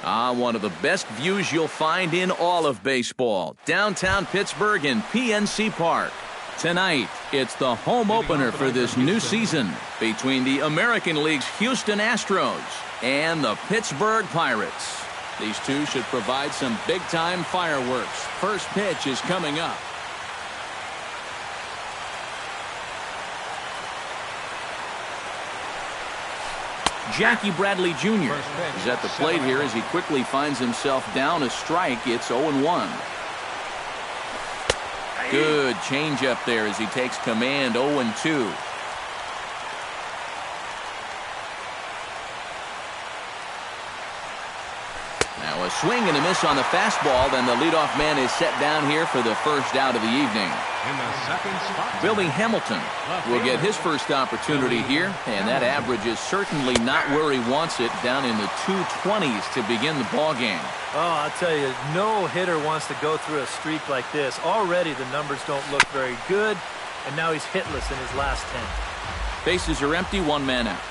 One of the best views you'll find in all of baseball. Downtown Pittsburgh in PNC Park. Tonight, it's the home opener for this new season between the American League's Houston Astros and the Pittsburgh Pirates. These two should provide some big-time fireworks. First pitch is coming up. Jackie Bradley Jr. is at the plate here as he quickly finds himself down a strike. It's 0-1. Good changeup there as he takes command. 0-2. Now a swing and a miss on the fastball. Then the leadoff man is set down here for the first out of the evening. In the second spot, Billy Hamilton will get his first opportunity here, and that average is certainly not where he wants it, down in the 220s to begin the ball game. Oh, I'll tell you, no hitter wants to go through a streak like this. Already the numbers don't look very good, and now he's hitless in his last 10. Bases are empty, one man out.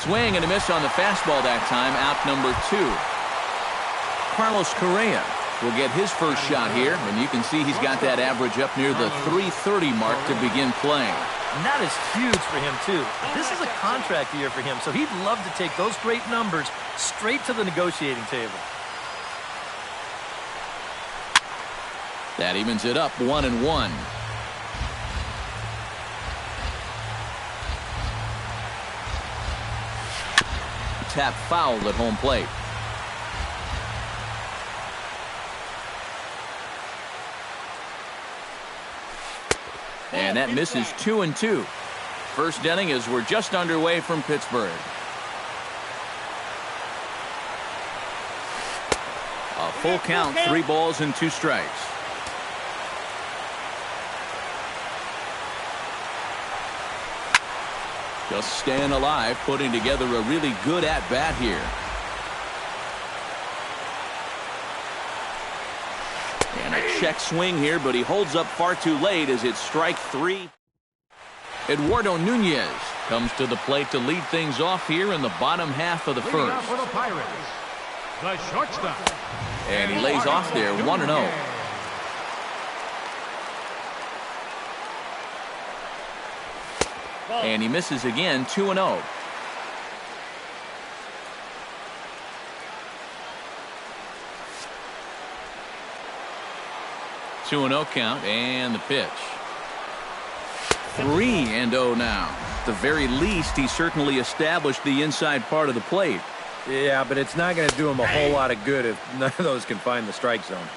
Swing and a miss on the fastball that time, out number 2. Carlos Correa will get his first shot here, and you can see he's got that average up near the 330 mark to begin playing. And that is huge for him, too. This is a contract year for him, so he'd love to take those great numbers straight to the negotiating table. That evens it up, 1-1. Tap foul at home plate. And that misses 2-2. First inning as we're just underway from Pittsburgh. A full count, 3 balls and 2 strikes. Just staying alive, putting together a really good at-bat here. And a check swing here, but he holds up far too late as it's strike 3. Eduardo Nunez comes to the plate to lead things off here in the bottom half of the first. For the Pirates, the shortstop. And he lays off there, 1-0. And he misses again, 2-0. Count, and the pitch. 3-0 now. At the very least, he certainly established the inside part of the plate. Yeah, but it's not going to do him a whole lot of good if none of those can find the strike zone.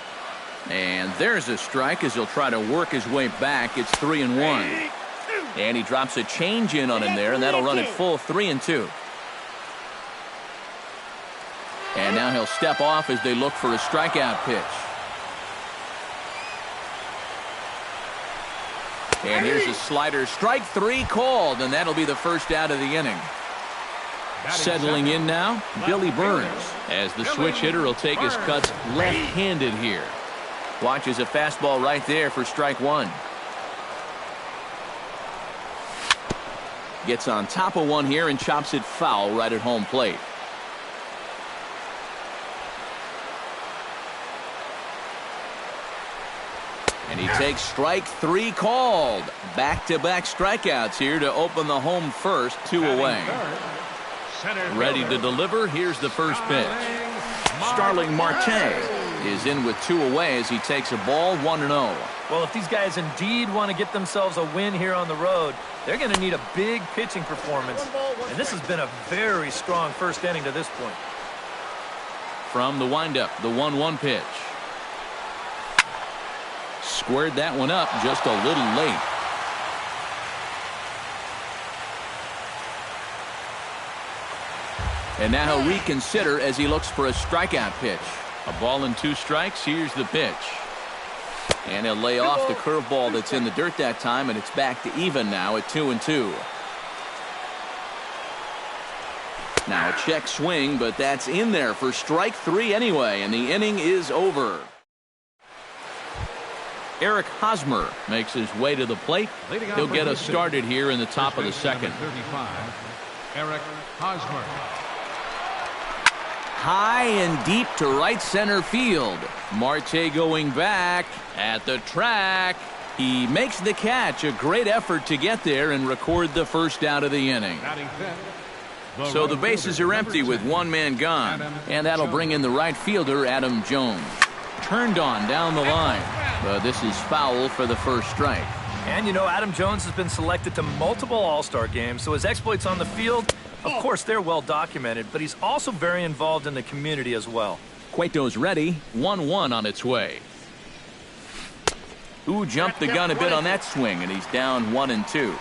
And there's a strike as he'll try to work his way back. It's 3-1. And he drops a change in on him there, and that'll run it full, 3-2. And now he'll step off as they look for a strikeout pitch. And here's a slider, strike 3 called, and that'll be the first out of the inning. Settling in now, Billy Burns, as the switch hitter will take his cuts left-handed here. Watches a fastball right there for strike 1. Gets on top of one here and chops it foul right at home plate. And he takes strike 3 called. Back-to-back strikeouts here to open the home first, 2 away. Ready to deliver. Here's the first pitch. Starling Marte is in with 2 away as he takes a ball, 1-0. Well, if these guys indeed want to get themselves a win here on the road, they're going to need a big pitching performance. And this has been a very strong first inning to this point. From the windup, the 1-1 pitch. Squared that one up just a little late. And now he'll reconsider as he looks for a strikeout pitch. A ball and 2 strikes. Here's the pitch. And he'll lay off the curveball that's in the dirt that time, and it's back to even now at 2-2. Now a check swing, but that's in there for strike 3 anyway, and the inning is over. Eric Hosmer makes his way to the plate. He'll get us started here in the top of the second. Eric Hosmer. High and deep to right center field. Marte going back at the track. He makes the catch. A great effort to get there and record the first out of the inning. Batting fifth, So the bases are empty with one man gone. And that'll bring in the right fielder, Adam Jones. Turned on down the line. But this is foul for the first strike. And you know, Adam Jones has been selected to multiple All-Star games, so his exploits on the field, of course, they're well documented, but he's also very involved in the community as well. Cueto's ready. 1-1 on its way. Ooh, jumped the gun a bit on that swing, and he's down 1-2.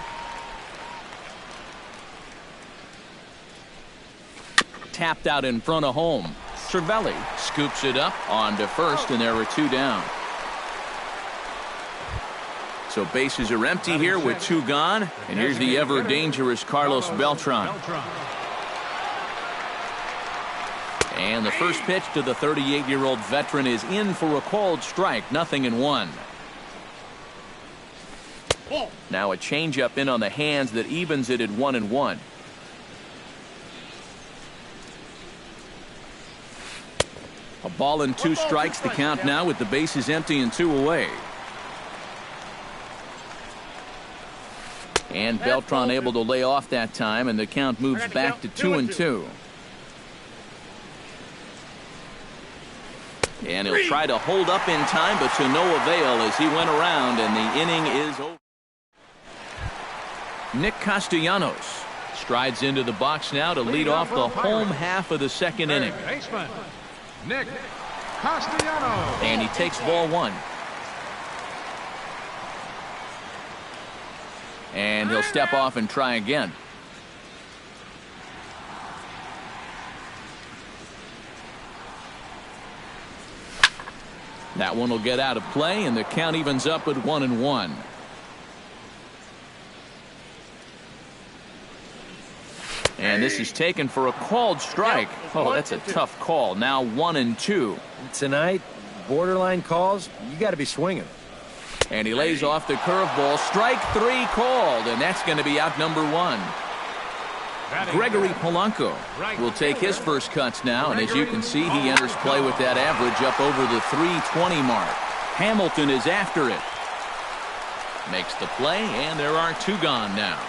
Tapped out in front of home. Cervelli scoops it up onto first, and there are two down. So bases are empty here with two gone. And here's the ever-dangerous Carlos Beltran. And the first pitch to the 38-year-old veteran is in for a called strike. 0-1. Now a changeup in on the hands that evens it at 1-1. A ball and two strikes the count now with the bases empty and two away. And Beltran able to lay off that time, and the count moves back to 2-2. And he'll try to hold up in time, but to no avail as he went around, and the inning is over. Nick Castellanos strides into the box now to lead off the home half of the second inning. Baseman, Nick Castellanos. And he takes ball one. And he'll step off and try again. That one will get out of play, and the count evens up at 1-1. And this is taken for a called strike. Oh, that's a tough call. Now 1-2. Tonight, borderline calls, you got to be swinging. And he lays off the curveball. Strike three called, and that's going to be out number one. Gregory Polanco will take his first cuts now, and as you can see, he enters play with that average up over the 320 mark. Hamilton is after it. Makes the play, and there are two gone now.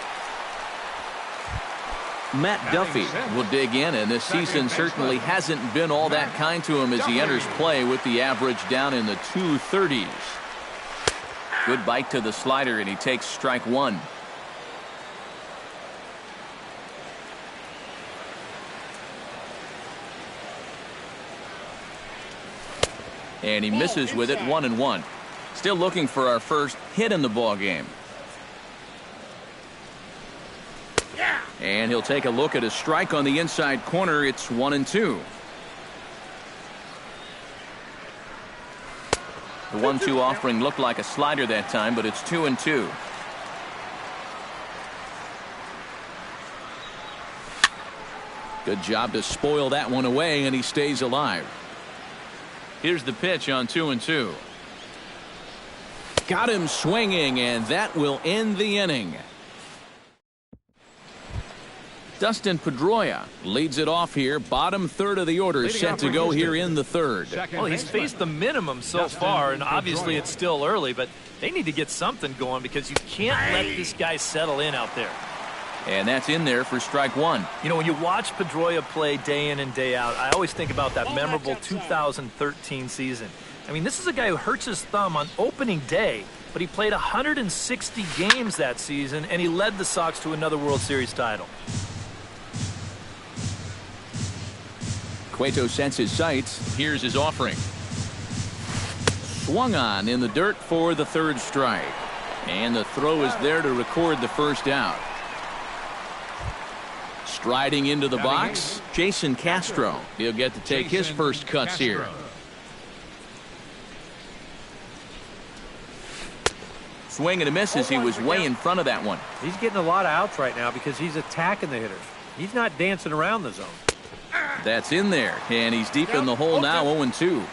Matt Duffy will dig in, and this season certainly hasn't been all that kind to him as he enters play with the average down in the 230s. Good bite to the slider, and he takes strike one. And he misses with it. 1-1. Still looking for our first hit in the ball game. And he'll take a look at a strike on the inside corner. It's 1-2. The 1-2 offering looked like a slider that time, but it's 2-2. Good job to spoil that one away, and he stays alive. Here's the pitch on 2-2. Got him swinging, and that will end the inning. Dustin Pedroia leads it off here. Bottom third of the order set to go here in the third. Well, he's faced the minimum so far, and obviously it's still early, but they need to get something going because you can't let this guy settle in out there. And that's in there for strike one. You know, when you watch Pedroia play day in and day out, I always think about that memorable 2013 season. I mean, this is a guy who hurts his thumb on opening day, but he played 160 games that season, and he led the Sox to another World Series title. Cueto sets his sights. Here's his offering. Swung on in the dirt for the third strike. And the throw is there to record the first out. Striding into the box, Jason Castro. He'll get to take his first cuts here. Swing and a miss as he was way in front of that one. He's getting a lot of outs right now because he's attacking the hitters. He's not dancing around the zone. That's in there, and he's deep in the hole now, 0-2.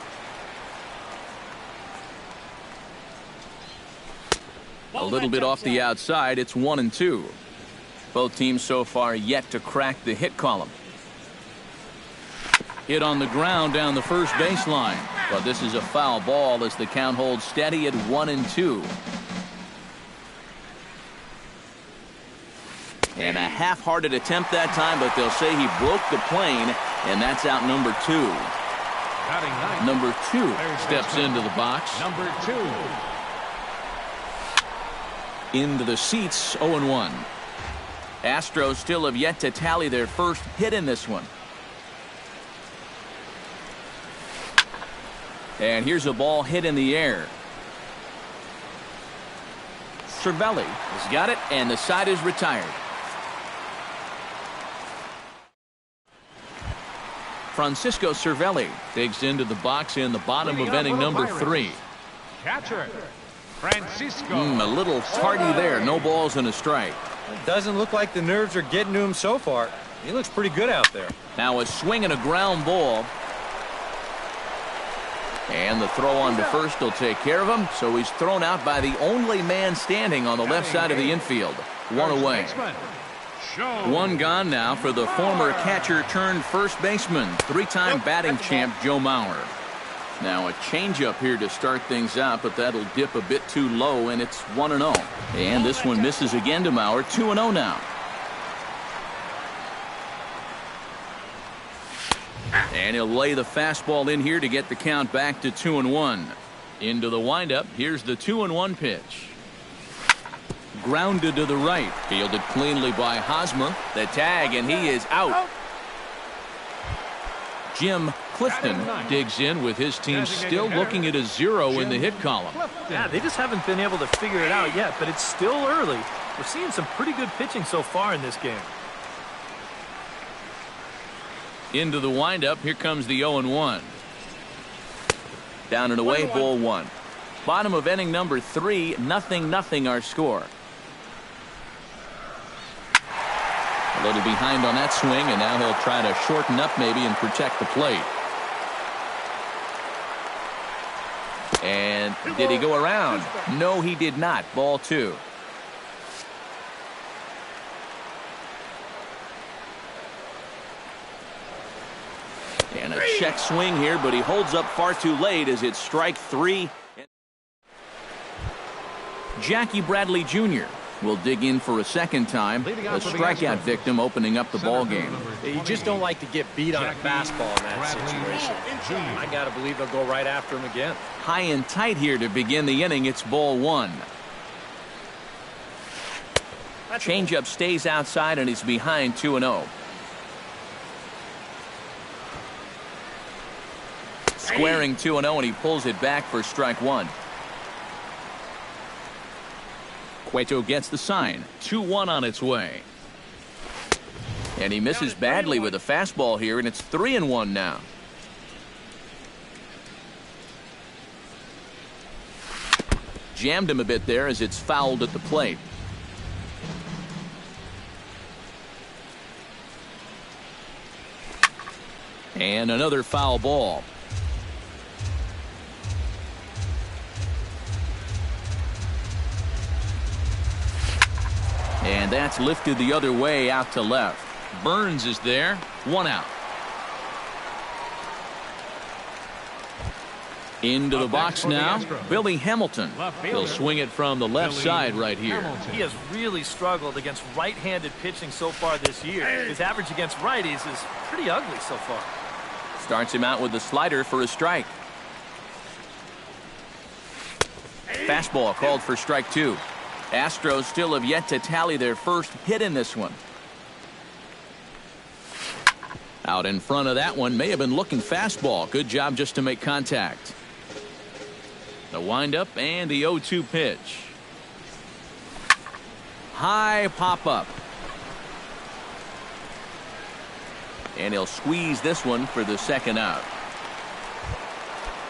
A little bit off the outside, it's 1-2. Both teams so far yet to crack the hit column. Hit on the ground down the first baseline. But this is a foul ball as the count holds steady at 1-2. And a half-hearted attempt that time, but they'll say he broke the plane, and that's out number 2. Number 2 steps into the box. Number 2. Into the seats, 0-1. Astros still have yet to tally their first hit in this one. And here's a ball hit in the air. Cervelli has got it, and the side is retired. Francisco Cervelli digs into the box in the bottom of inning number 3. Catcher, Francisco. A little tardy there. No balls and a strike. It doesn't look like the nerves are getting to him so far. He looks pretty good out there. Now a swing and a ground ball. And the throw on to first will take care of him. So he's thrown out by the only man standing on the left side of the infield. One away. One gone now for the former catcher turned first baseman, 3-time batting champ Joe Mauer. Now a changeup here to start things out, but that'll dip a bit too low, and it's 1-0. And this one misses again to Mauer, 2-0 now. And he'll lay the fastball in here to get the count back to 2-1. Into the windup, here's the 2-1 pitch. Grounded to the right. Fielded cleanly by Hosmer. The tag, and he is out. Jim Clifton digs in with his team still looking at a 0 in the hit column. Yeah, they just haven't been able to figure it out yet, but it's still early. We're seeing some pretty good pitching so far in this game. Into the windup, here comes the 0-1. Down and away, ball 1. Bottom of inning number 3, 0-0 our score. A little behind on that swing, and now he'll try to shorten up maybe and protect the plate. And did he go around? No, he did not. Ball 2. And a check swing here, but he holds up far too late as it's strike 3. Jackie Bradley Jr. will dig in for a second time. A strikeout victim opening up the ball game. You just don't like to get beat on a fastball in that situation. I got to believe they'll go right after him again. High and tight here to begin the inning. It's ball 1. Changeup stays outside, and he's behind 2-0. Squaring 2-0, and he pulls it back for strike 1. Cueto gets the sign. 2-1 on its way. And he misses badly with a fastball here, and it's 3-1 now. Jammed him a bit there as it's fouled at the plate. And another foul ball. And that's lifted the other way out to left. Burns is there. 1 out. Into the box now, Billy Hamilton. He'll swing it from the left side right here. He has really struggled against right-handed pitching so far this year. His average against righties is pretty ugly so far. Starts him out with the slider for a strike. Fastball called for strike 2. Astros still have yet to tally their first hit in this one. Out in front of that one, may have been looking fastball. Good job just to make contact. The windup and the 0-2 pitch. High pop-up. And he'll squeeze this one for the second out.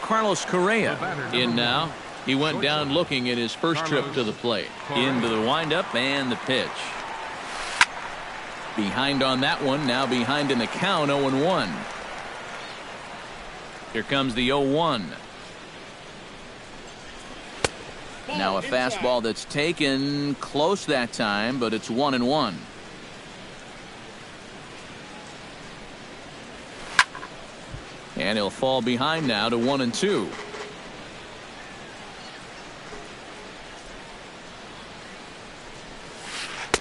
Carlos Correa in now. He went down looking at his first trip to the plate. Into the windup and the pitch. Behind on that one, now behind in the count, 0-1. Here comes the 0-1. Now a fastball that's taken close that time, but it's 1-1. And he'll fall behind now to 1-2.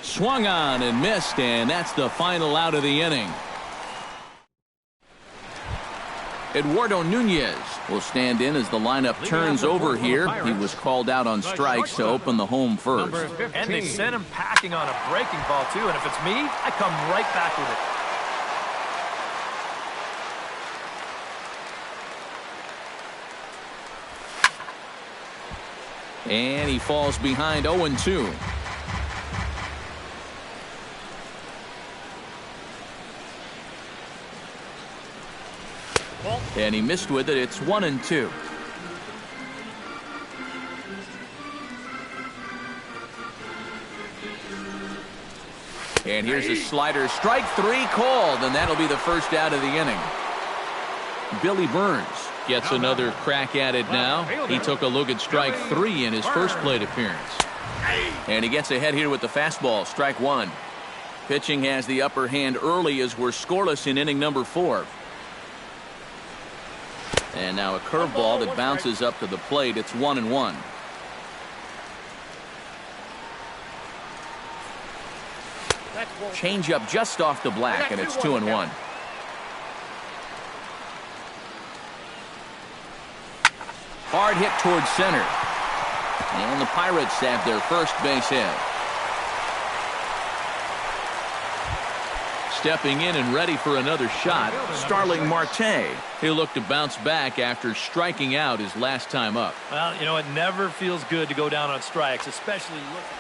Swung on and missed, and that's the final out of the inning. Eduardo Nunez will stand in as the lineup turns over here. He was called out on strikes to open the home first. And they sent him packing on a breaking ball, too. And if it's me, I come right back with it. And he falls behind 0-2. And he missed with it. It's 1-2. And here's a slider. Strike 3 called, and that'll be the first out of the inning. Billy Burns gets another crack at it now. He took a look at strike 3 in his first plate appearance. And he gets ahead here with the fastball. Strike 1. Pitching has the upper hand early as we're scoreless in inning number 4. And now a curveball that bounces up to the plate. It's 1-1. Change up just off the black, and it's 2-1. Hard hit towards center. And the Pirates have their first base hit. Stepping in and ready for another shot, Starling Marte. He'll look to bounce back after striking out his last time up. Well, you know, it never feels good to go down on strikes, especially looking.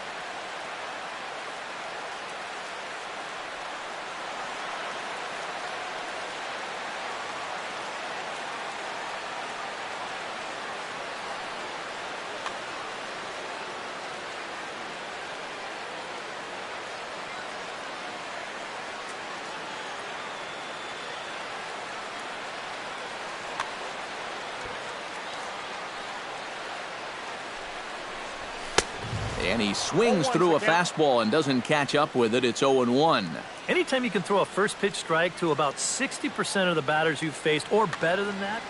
And he swings through a fastball and doesn't catch up with it. It's 0-1. Anytime you can throw a first pitch strike to about 60% of the batters you've faced, or better than that.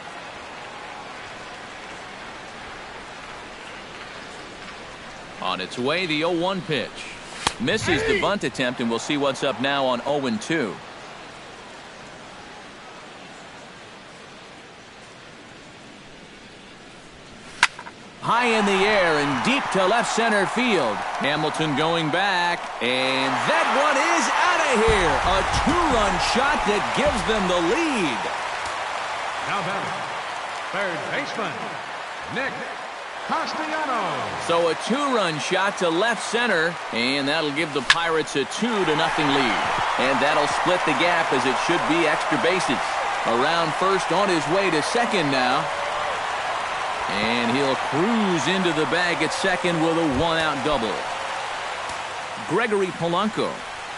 On its way, the 0-1 pitch. Misses the bunt attempt, and we'll see what's up now on 0-2. High in the air and deep to left center field. Hamilton going back, and that one is out of here. A two-run shot that gives them the lead. Now batting, third baseman, Nick Castellanos. So a two-run shot to left center, and that'll give the Pirates a 2-0 lead. And that'll split the gap as it should be extra bases. Around first, on his way to second now. And he'll cruise into the bag at second with a one-out double. Gregory Polanco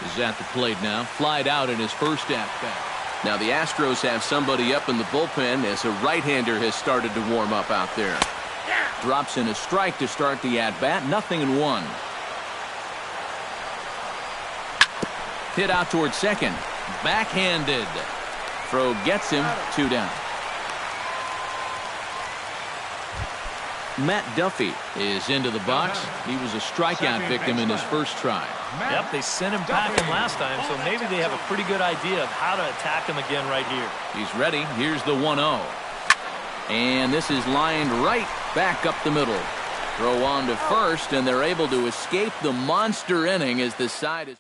is at the plate now. Flied out in his first at-bat. Now the Astros have somebody up in the bullpen as a right-hander has started to warm up out there. Drops in a strike to start the at-bat. 0-1. Hit out towards second. Backhanded. Throw gets him. 2 down. Matt Duffy is into the box. He was a strikeout victim in his first try. Yep, they sent him packing last time, so maybe they have a pretty good idea of how to attack him again right here. He's ready. Here's the 1-0. And this is lined right back up the middle. Throw on to first, and they're able to escape the monster inning as the side is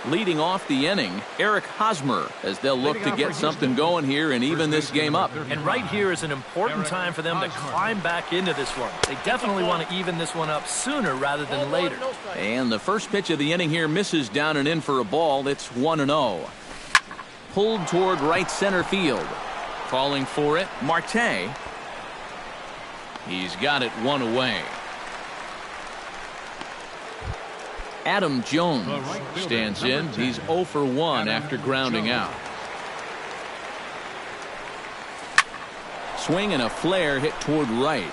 leading off the inning. Eric Hosmer, as they'll look to get something going here and even this game up. And right here is an important time for them to climb back into this one. They definitely want to even this one up sooner rather than later. And the first pitch of the inning here misses down and in for a ball. It's 1-0. Pulled toward right center field. Calling for it, Marte. He's got it one away. Adam Jones stands in. He's 0 for 1 after grounding out. Swing and a flare hit toward right.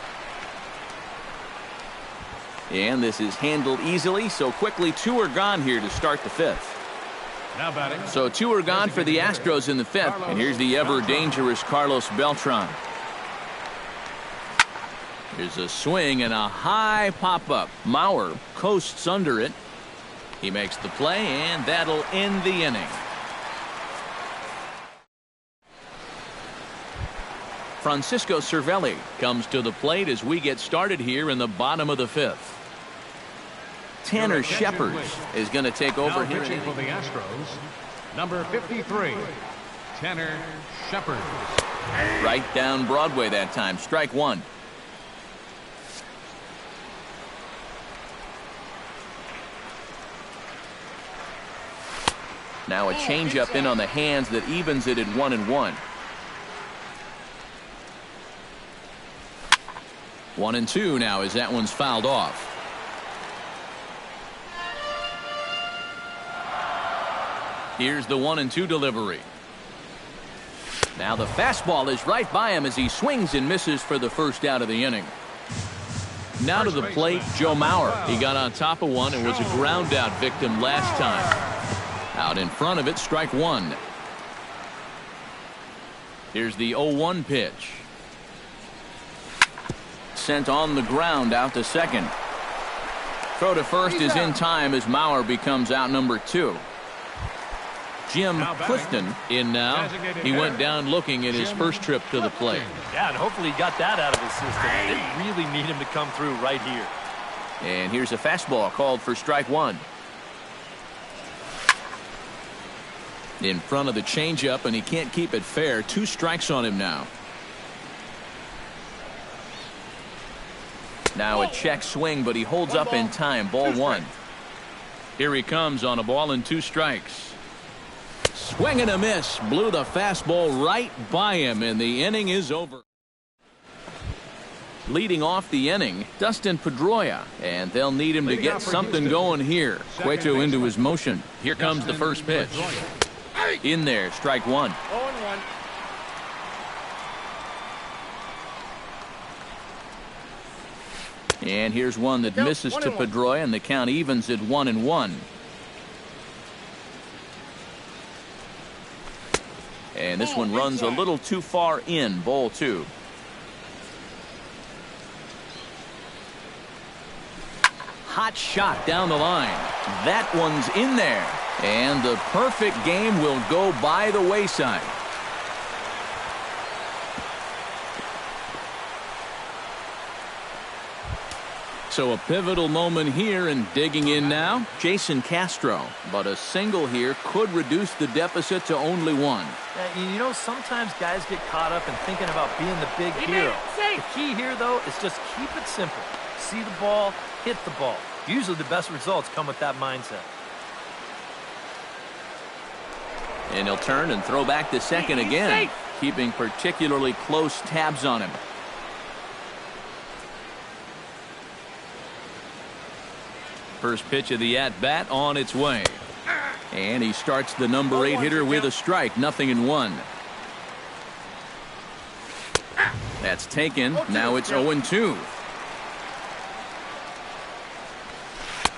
And this is handled easily, so quickly 2 are gone here to start the 5th. Now batting. So 2 are gone for the Astros in the 5th. And here's the ever-dangerous Carlos Beltran. Here's a swing and a high pop-up. Mauer coasts under it. He makes the play, and that'll end the inning. Francisco Cervelli comes to the plate as we get started here in the bottom of the 5th. Tanner Shepherds is going to take over here. Pitching for the Astros, number 53, Tanner Shepherds. Right down Broadway that time. Strike 1. Now a changeup in on the hands that evens it at 1-1. 1-2 now as that one's fouled off. Here's the 1-2 delivery. Now the fastball is right by him as he swings and misses for the first out of the inning. Now to the plate, Joe Mauer. He got on top of one and was a ground out victim last time. Out in front of it, strike 1. Here's the 0-1 pitch. Sent on the ground out to second. Throw to first is in time as Mauer becomes out number 2. Jim Clifton in now. He went down looking at his first trip to the plate. Yeah, and hopefully he got that out of his system. They really need him to come through right here. And here's a fastball called for strike 1. In front of the changeup, and he can't keep it fair. 2 strikes on him now. Now a check swing, but he holds up in time. Ball 1. Here he comes on a ball and 2 strikes. Swing and a miss. Blew the fastball right by him, and the inning is over. Leading off the inning, Dustin Pedroia, and they'll need him to get something going here. Cueto into his motion. Here comes the first pitch. In there, strike 1. 0-1. And here's one that misses to Pedroia, and the count evens at 1-1. And this one runs a little too far in. Ball 2. Hot shot down the line. That one's in there. And the perfect game will go by the wayside. So a pivotal moment here, and digging in now, Jason Castro. But a single here could reduce the deficit to only 1. You know, sometimes guys get caught up in thinking about being the big hero. The key here, though, is just keep it simple. See the ball, hit the ball. Usually the best results come with that mindset. And he'll turn and throw back to second again, keeping particularly close tabs on him. First pitch of the at-bat on its way. And he starts the number 8 hitter with a strike. 0-1. That's taken. Now it's 0-2.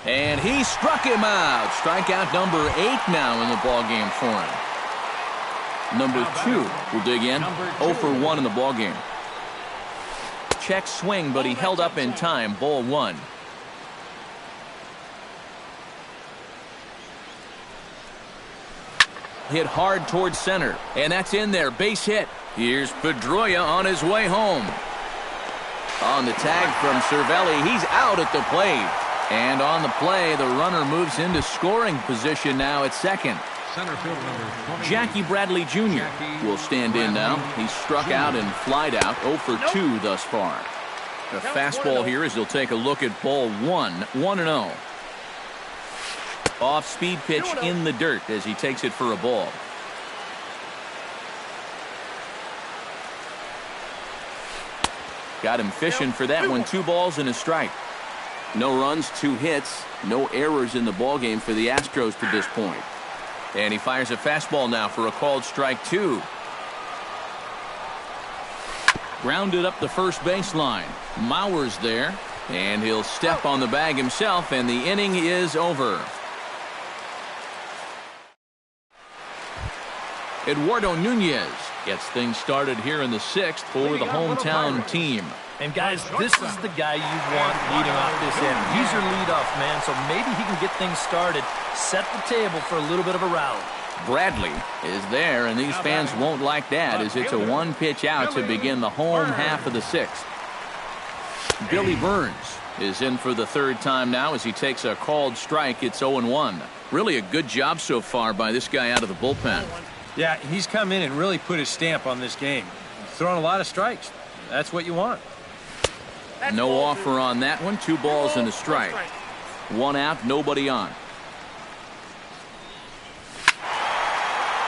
And he struck him out. Strikeout number 8 now in the ballgame for him. Number 2 will dig in. 0 for 1 in the ballgame. Check swing, but he held up in time. Ball 1. Hit hard towards center, and that's in there. Base hit. Here's Pedroia on his way home. On the tag from Cervelli, he's out at the plate. And on the play, the runner moves into scoring position now at second. Center field number 20. Jackie Bradley Jr. will stand in now. He's struck out and flied out. 0 for 2 thus far. The fastball here as he'll take a look at ball 1. 1-0. Off-speed pitch in the dirt as he takes it for a ball. Got him fishing for that one. 2 balls and a strike. No runs, 2 hits, no errors in the ballgame for the Astros to this point. And he fires a fastball now for a called strike 2. Grounded up the first baseline. Mauer's there, and he'll step on the bag himself, and the inning is over. Eduardo Nunez gets things started here in the 6th for the hometown team. And guys, this is the guy you want leading off this inning. He's your leadoff man, so maybe he can get things started, set the table for a little bit of a rally. Bradley is there, and these fans won't like that as it's a one-pitch out to begin the home half of the 6th. Billy Burns is in for the 3rd time now as he takes a called strike. It's 0-1. Really a good job so far by this guy out of the bullpen. Yeah, he's come in and really put his stamp on this game. He's thrown a lot of strikes. That's what you want. No offer on that one. 2 balls and a strike. 1 out, nobody on.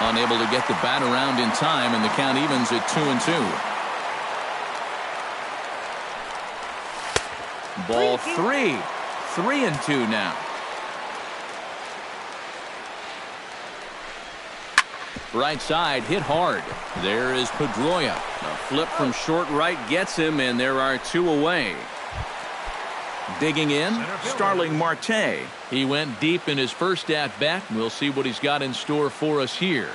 Unable to get the bat around in time, and the count evens at 2-2. Ball 3. 3-2 now. Right side hit hard. There is Pedroia. A flip from short right gets him, and there are 2 away. Digging in, Starling Marte. He went deep in his first at-bat. We'll see what he's got in store for us here.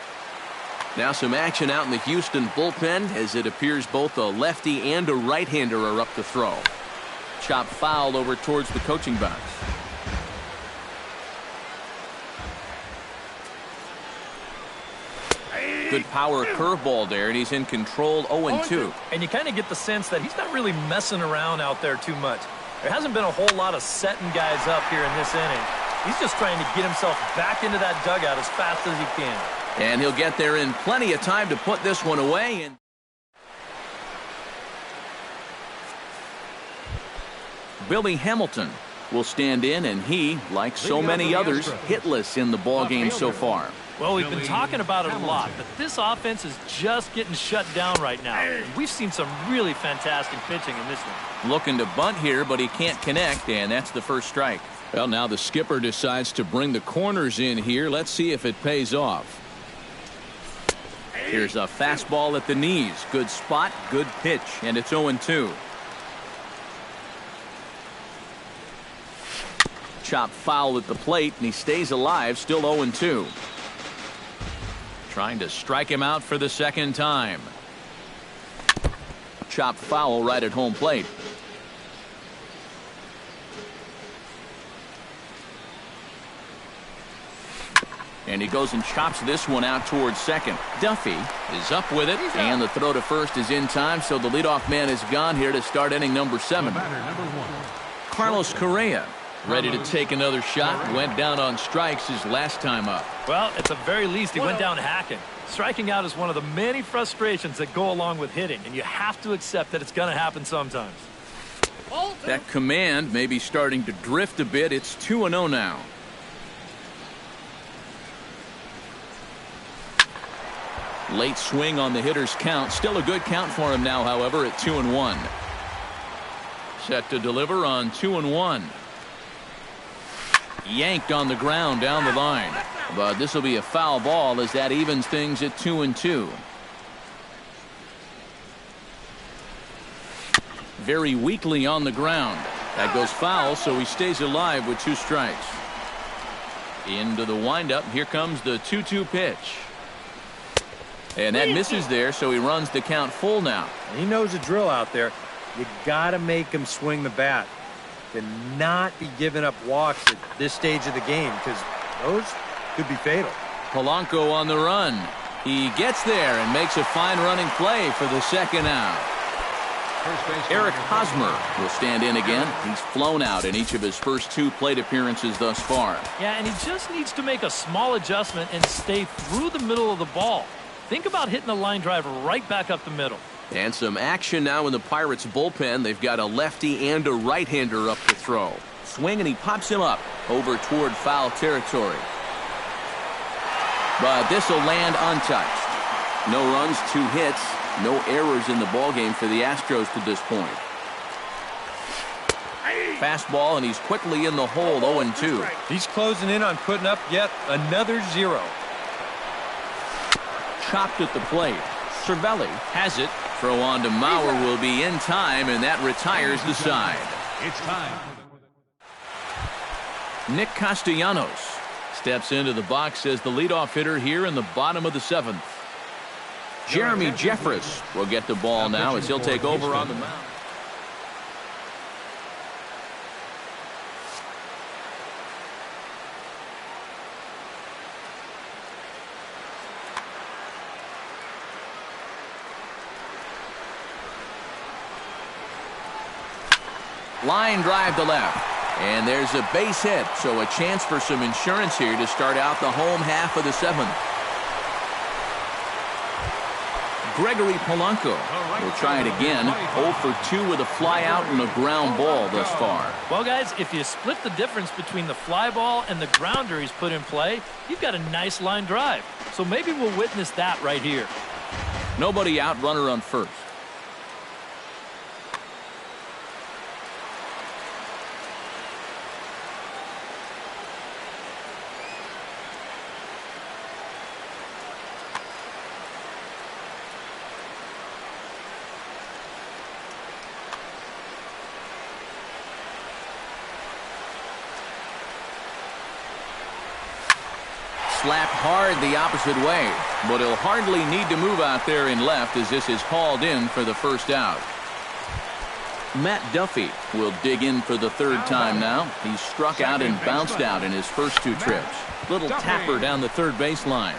Now some action out in the Houston bullpen as it appears both a lefty and a right-hander are up to throw. Chop foul over towards the coaching box. Good power curveball there, and he's in control. 0-2. And you kind of get the sense that he's not really messing around out there too much. There hasn't been a whole lot of setting guys up here in this inning. He's just trying to get himself back into that dugout as fast as he can. And he'll get there in plenty of time to put this one away. And Billy Hamilton will stand in, and he, like so many others, hitless in the ballgame so far. Well, we've been talking about it a lot, but this offense is just getting shut down right now. We've seen some really fantastic pitching in this one. Looking to bunt here, but he can't connect, and that's the first strike. Well, now the skipper decides to bring the corners in here. Let's see if it pays off. Here's a fastball at the knees. Good spot, good pitch, and it's 0-2. Chop foul at the plate, and he stays alive, still 0-2. Trying to strike him out for the 2nd time. Chop foul right at home plate. And he goes and chops this one out towards second. Duffy is up with it, and the throw to first is in time, so the leadoff man is gone here to start inning number 7. Carlos Correa ready to take another shot. Went down on strikes his last time up. Well, at the very least, he went down hacking. Striking out is one of the many frustrations that go along with hitting, and you have to accept that it's going to happen sometimes. That command may be starting to drift a bit. It's 2-0 now. Late swing on the hitter's count. Still a good count for him now, however, at 2-1. Set to deliver on 2-1. Yanked on the ground down the line. But this will be a foul ball as that evens things at 2-2. Very weakly on the ground. That goes foul, so he stays alive with 2 strikes. Into the windup. Here comes the 2-2 pitch. And that misses there, so he runs the count full now. He knows the drill out there. You got to make him swing the bat. To not be giving up walks at this stage of the game, because those could be fatal. Polanco on the run. He gets there and makes a fine running play for the 2nd out. Eric Hosmer will stand in again. He's flown out in each of his first 2 plate appearances thus far. Yeah, and he just needs to make a small adjustment and stay through the middle of the ball. Think about hitting a line drive right back up the middle. And some action now in the Pirates bullpen. They've got a lefty and a right-hander up to throw. Swing, and he pops him up over toward foul territory. But this will land untouched. No runs, 2 hits, no errors in the ballgame for the Astros to this point. Fastball, and he's quickly in the hole, 0-2. He's closing in on putting up yet another 0. Chopped at the plate. Cervelli has it. Throw on to Mauer will be in time, and that retires the side. It's time. Nick Castellanos steps into the box as the leadoff hitter here in the bottom of the 7th. Jeremy Jeffress will get the ball now as he'll take over on the mound. Line drive to left. And there's a base hit, so a chance for some insurance here to start out the home half of the seventh. Gregory Polanco will try it again. 0 for 2 with a fly out and a ground ball thus far. Well, guys, if you split the difference between the fly ball and the grounder he's put in play, you've got a nice line drive. So maybe we'll witness that right here. Nobody out, runner on first. Slapped hard the opposite way, but he'll hardly need to move out there in left as this is hauled in for the first out. Matt Duffy will dig in for the third time now. He struck out and bounced out in his first 2 trips. Little tapper down the third baseline.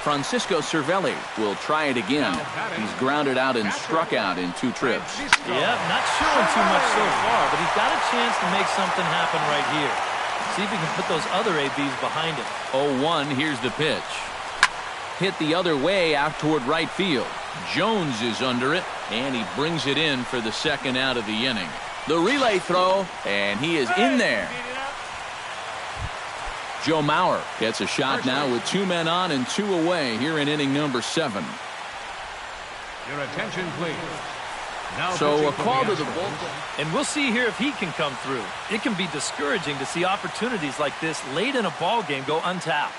Francisco Cervelli will try it again. He's grounded out and struck out in 2 trips. Yeah, not showing too much so far, but he's got a chance to make something happen right here. See if he can put those other ABs behind him. 0-1, here's the pitch. Hit the other way out toward right field. Jones is under it, and he brings it in for the second out of the inning. The relay throw, and he is in there. Joe Mauer gets a shot now with 2 men on and 2 away here in inning number 7. Your attention, please. Now so a call to the bullpen. And we'll see here if he can come through. It can be discouraging to see opportunities like this late in a ball game go untapped.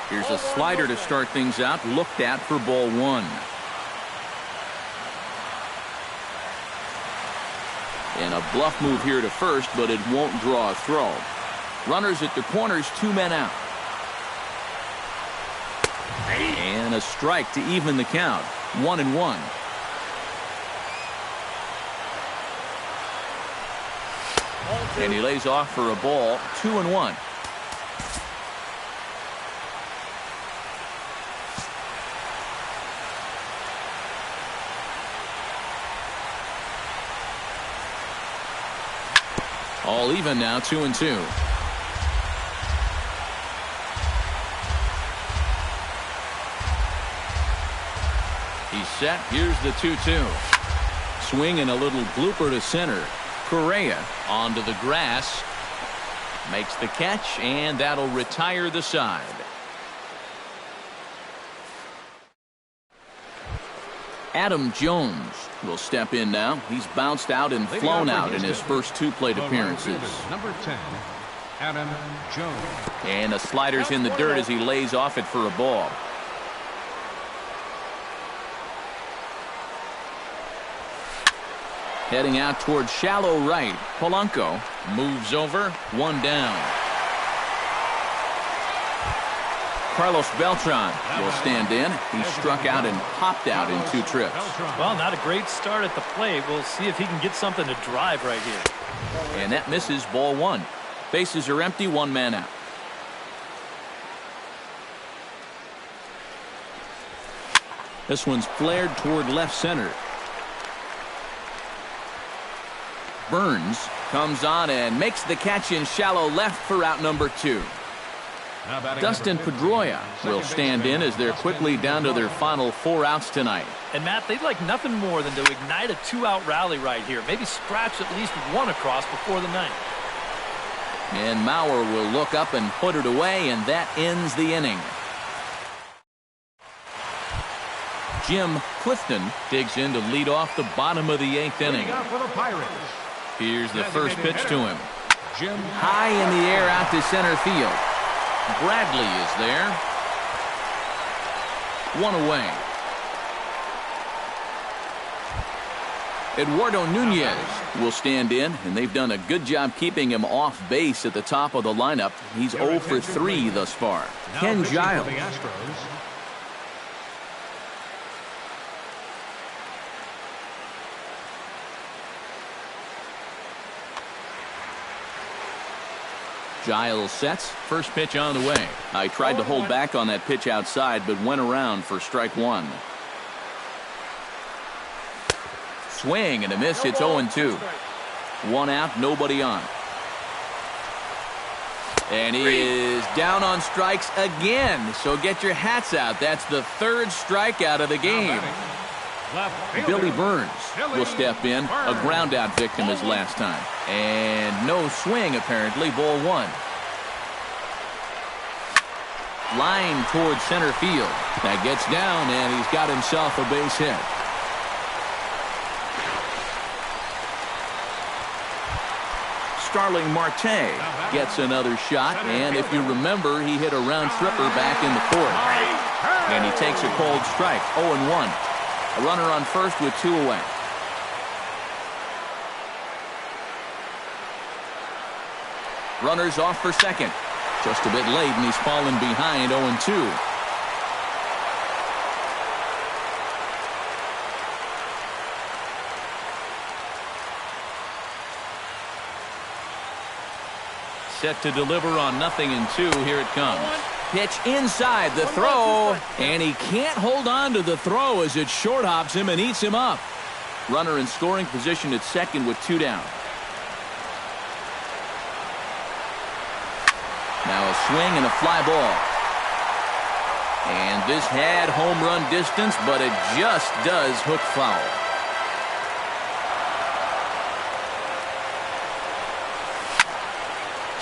Here's a slider to start things out, looked at for ball 1. And a bluff move here to first, but it won't draw a throw. Runners at the corners, 2 men out. And a strike to even the count. 1-1. And he lays off for a ball. 2-1. All even now, 2-2. He's set. Here's the 2-2. Swing and a little blooper to center. Correa onto the grass. Makes the catch, and that'll retire the side. Adam Jones will step in now. He's bounced out and flown out in his first 2 plate appearances. Number 10, Adam Jones. And the slider's in the dirt as he lays off it for a ball. Heading out towards shallow right. Polanco moves over. 1 down. Carlos Beltran will stand in. He struck out and popped out in 2 trips. Well, not a great start at the plate. We'll see if he can get something to drive right here. And that misses, ball 1. Bases are empty, 1 man out. This one's flared toward left center. Burns comes on and makes the catch in shallow left for out number 2. Dustin Pedroia will stand in as they're quickly down to their final 4 outs tonight. And Matt, they'd like nothing more than to ignite a 2-out rally right here. Maybe scratch at least 1 across before the 9th. And Mauer will look up and put it away, and that ends the inning. Jim Clifton digs in to lead off the bottom of the 8th inning. Here's the first pitch to him. High in the air out to center field. Bradley is there. 1 away. Eduardo Nunez will stand in, and they've done a good job keeping him off base at the top of the lineup. He's 0 for 3 thus far. Ken Giles. Giles sets. First pitch on the way. I tried to hold back on that pitch outside, but went around for strike one. Swing and a miss. It's 0-2. One out, nobody on. And he is down on strikes again. So get your hats out. That's the third strikeout of the game. Billy Burns will step in. A ground out victim his last time. And no swing, apparently. Ball one. Line towards center field. That gets down, and he's got himself a base hit. Starling Marte gets another shot, and if you remember, he hit a round tripper back in the fourth. And he takes a cold strike. 0-1. A runner on first with 2 away. Runners off for second. Just a bit late, and he's fallen behind. 0-2. Set to deliver on 0-2. Here it comes. Pitch inside the throw, and he can't hold on to the throw as it short hops him and eats him up. Runner in scoring position at second with 2 down. Now a swing and a fly ball. And this had home run distance, but it just does hook foul.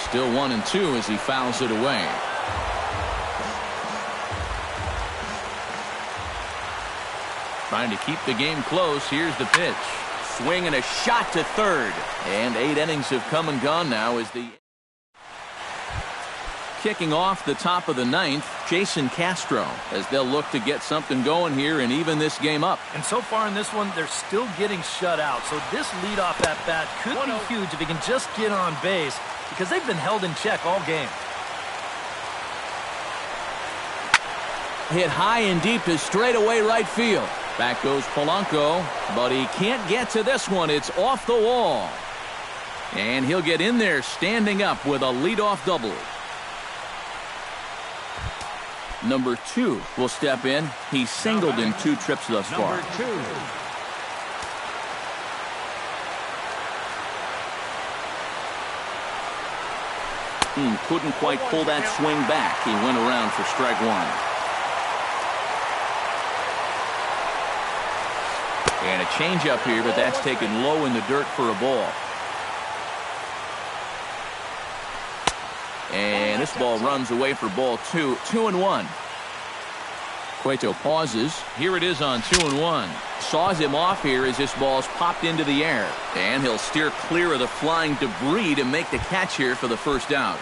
Still 1-2 as he fouls it away. Trying to keep the game close. Here's the pitch. Swing and a shot to third. And 8 innings have come and gone now as the... Kicking off the top of the 9th, Jason Castro, as they'll look to get something going here and even this game up. And so far in this one, they're still getting shut out. So this leadoff at bat could be huge if he can just get on base, because they've been held in check all game. Hit high and deep to straightaway right field. Back goes Polanco, but he can't get to this one. It's off the wall. And he'll get in there standing up with a leadoff double. Number 2 will step in. He's singled in 2 trips thus far. Number 2. Couldn't quite pull that swing back. He went around for strike one. And a changeup here, but that's taken low in the dirt for a ball. And this ball runs away for ball 2. 2-1. Cueto pauses. Here it is on 2-1. Saws him off here as this ball's popped into the air. And he'll steer clear of the flying debris to make the catch here for the first out.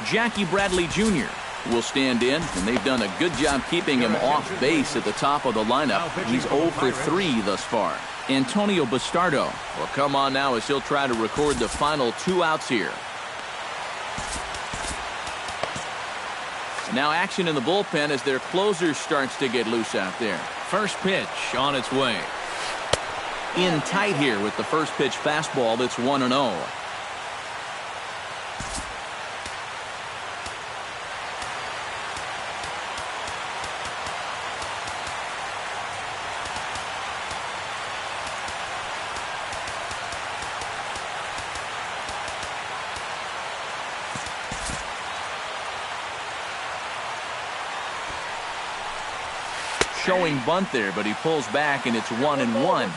Jackie Bradley Jr. will stand in, and they've done a good job keeping him off base at the top of the lineup. He's 0 for 3 thus far. Antonio Bastardo will come on now as he'll try to record the final 2 outs here. Now action in the bullpen as their closer starts to get loose out there. First pitch on its way. In tight here with the first pitch fastball that's 1-0. Showing bunt there, but he pulls back, and it's 1-1.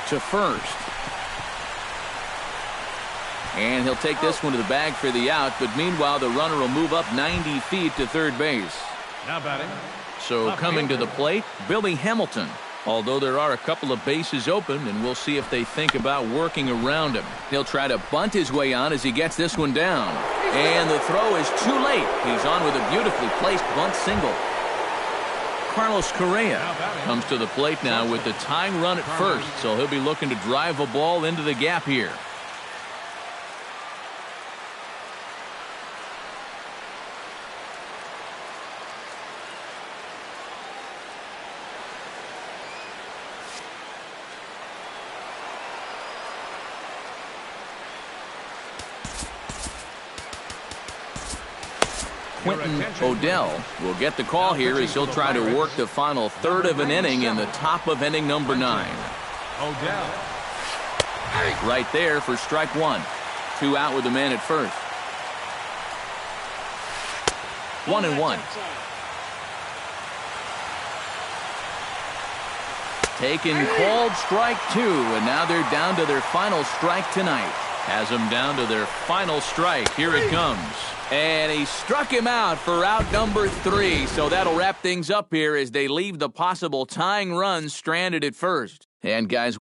To first. And he'll take this one to the bag for the out, but meanwhile the runner will move up 90 feet to third base. Now batting. So coming to the plate, Billy Hamilton. Although there are a couple of bases open, and we'll see if they think about working around him. He'll try to bunt his way on as he gets this one down. And the throw is too late. He's on with a beautifully placed bunt single. Carlos Correa comes to the plate now with the tying run at first, so he'll be looking to drive a ball into the gap here. Quentin Odell will get the call here as he'll try to work the final third of an inning in the top of inning number 9. Odell. Right there for strike one. 2 out with the man at first. 1-1. Taken, called strike 2, and now they're down to their final strike tonight. Has them down to their final strike. Here it comes. And he struck him out for out number 3. So that'll wrap things up here as they leave the possible tying run stranded at first. And guys,